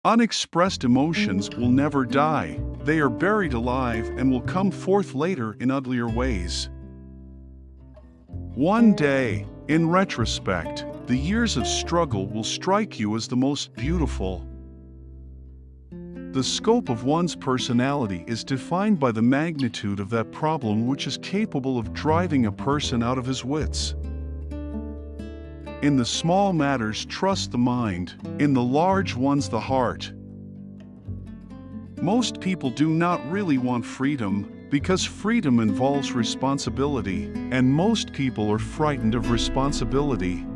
Unexpressed emotions will never die. They are buried alive and will come forth later in uglier ways. One day, in retrospect, the years of struggle will strike you as the most beautiful. The scope of one's personality is defined by the magnitude of that problem which is capable of driving a person out of his wits. In the small matters, trust the mind, in the large ones, the heart. Most people do not really want freedom, because freedom involves responsibility, and most people are frightened of responsibility.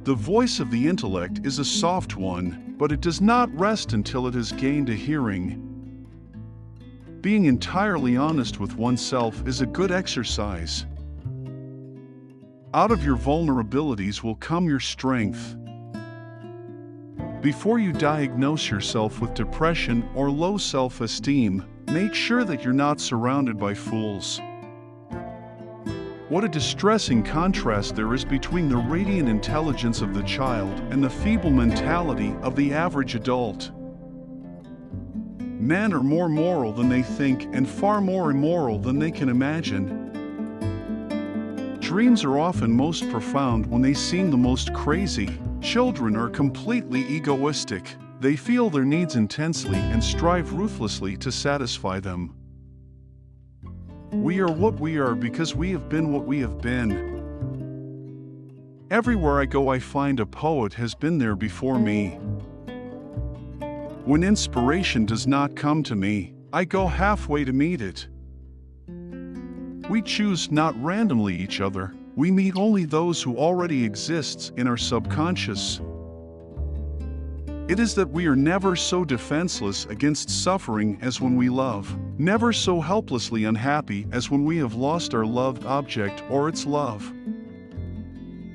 The voice of the intellect is a soft one, but it does not rest until it has gained a hearing. Being entirely honest with oneself is a good exercise. Out of your vulnerabilities will come your strength. Before you diagnose yourself with depression or low self-esteem, make sure that you're not surrounded by fools. What a distressing contrast there is between the radiant intelligence of the child and the feeble mentality of the average adult. Men are more moral than they think and far more immoral than they can imagine. Dreams are often most profound when they seem the most crazy. Children are completely egoistic. They feel their needs intensely and strive ruthlessly to satisfy them. We are what we are because we have been what we have been. Everywhere I go, I find a poet has been there before me. When inspiration does not come to me, I go halfway to meet it. We choose not randomly each other. We meet only those who already exists in our subconscious. It is that we are never so defenseless against suffering as when we love, never so helplessly unhappy as when we have lost our loved object or its love.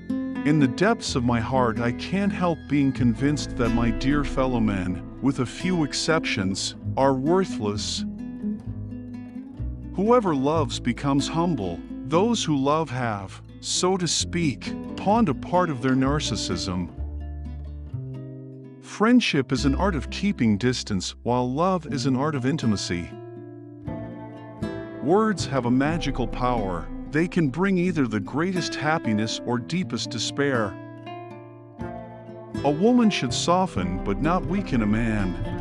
In the depths of my heart, I can't help being convinced that my dear fellow men, with a few exceptions, are worthless. Whoever loves becomes humble. Those who love have, so to speak, pawned a part of their narcissism. Friendship is an art of keeping distance, while love is an art of intimacy. Words have a magical power. They can bring either the greatest happiness or deepest despair. A woman should soften but not weaken a man.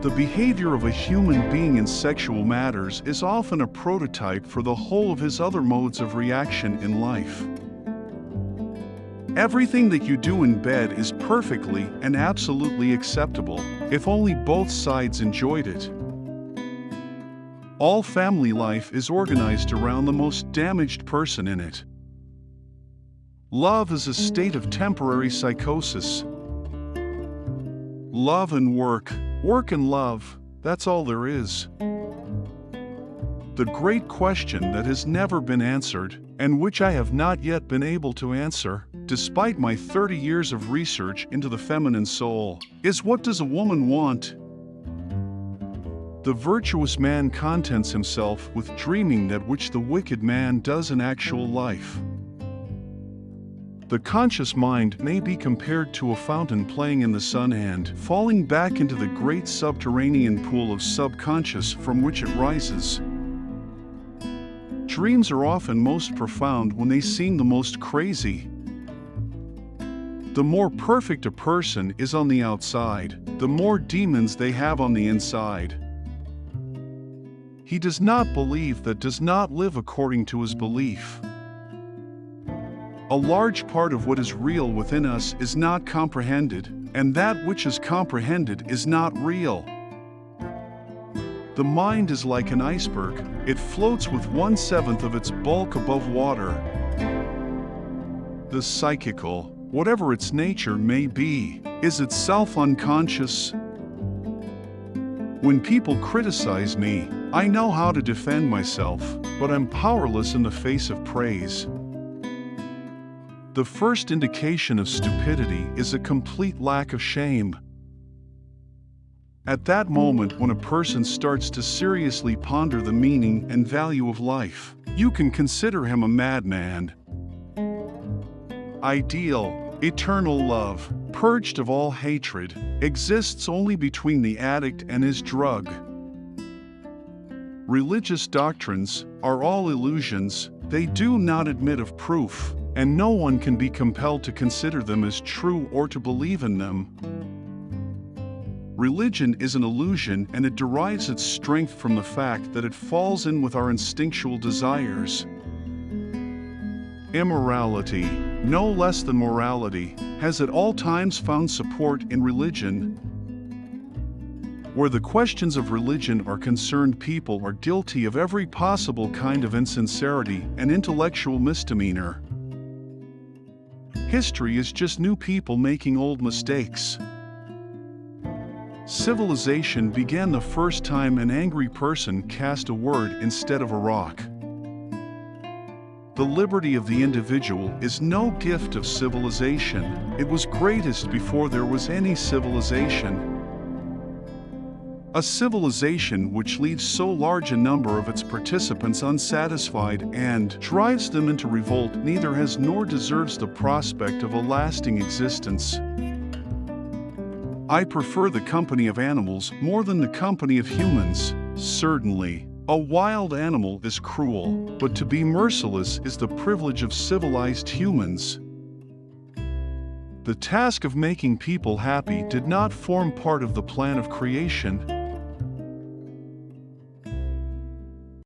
The behavior of a human being in sexual matters is often a prototype for the whole of his other modes of reaction in life. Everything that you do in bed is perfectly and absolutely acceptable, if only both sides enjoyed it. All family life is organized around the most damaged person in it. Love is a state of temporary psychosis. Love and work, work and love, that's all there is. The great question that has never been answered, and which I have not yet been able to answer, despite my 30 years of research into the feminine soul, is what does a woman want? The virtuous man contents himself with dreaming that which the wicked man does in actual life. The conscious mind may be compared to a fountain playing in the sun and falling back into the great subterranean pool of subconscious from which it rises. Dreams are often most profound when they seem the most crazy. The more perfect a person is on the outside, the more demons they have on the inside. He does not believe that does not live according to his belief. A large part of what is real within us is not comprehended, and that which is comprehended is not real. The mind is like an iceberg. It floats with 1/7 of its bulk above water. The psychical, whatever its nature may be, is itself unconscious. When people criticize me, I know how to defend myself, but I'm powerless in the face of praise. The first indication of stupidity is a complete lack of shame. At that moment when a person starts to seriously ponder the meaning and value of life, you can consider him a madman. Ideal. Eternal love, purged of all hatred, exists only between the addict and his drug. Religious doctrines are all illusions, they do not admit of proof, and no one can be compelled to consider them as true or to believe in them. Religion is an illusion, and it derives its strength from the fact that it falls in with our instinctual desires. Immorality, no less than morality, has at all times found support in religion. Where the questions of religion are concerned, people are guilty of every possible kind of insincerity and intellectual misdemeanor. History is just new people making old mistakes. Civilization began the first time an angry person cast a word instead of a rock. The liberty of the individual is no gift of civilization. It was greatest before there was any civilization. A civilization which leaves so large a number of its participants unsatisfied and drives them into revolt neither has nor deserves the prospect of a lasting existence. I prefer the company of animals more than the company of humans, certainly. A wild animal is cruel, but to be merciless is the privilege of civilized humans. The task of making people happy did not form part of the plan of creation,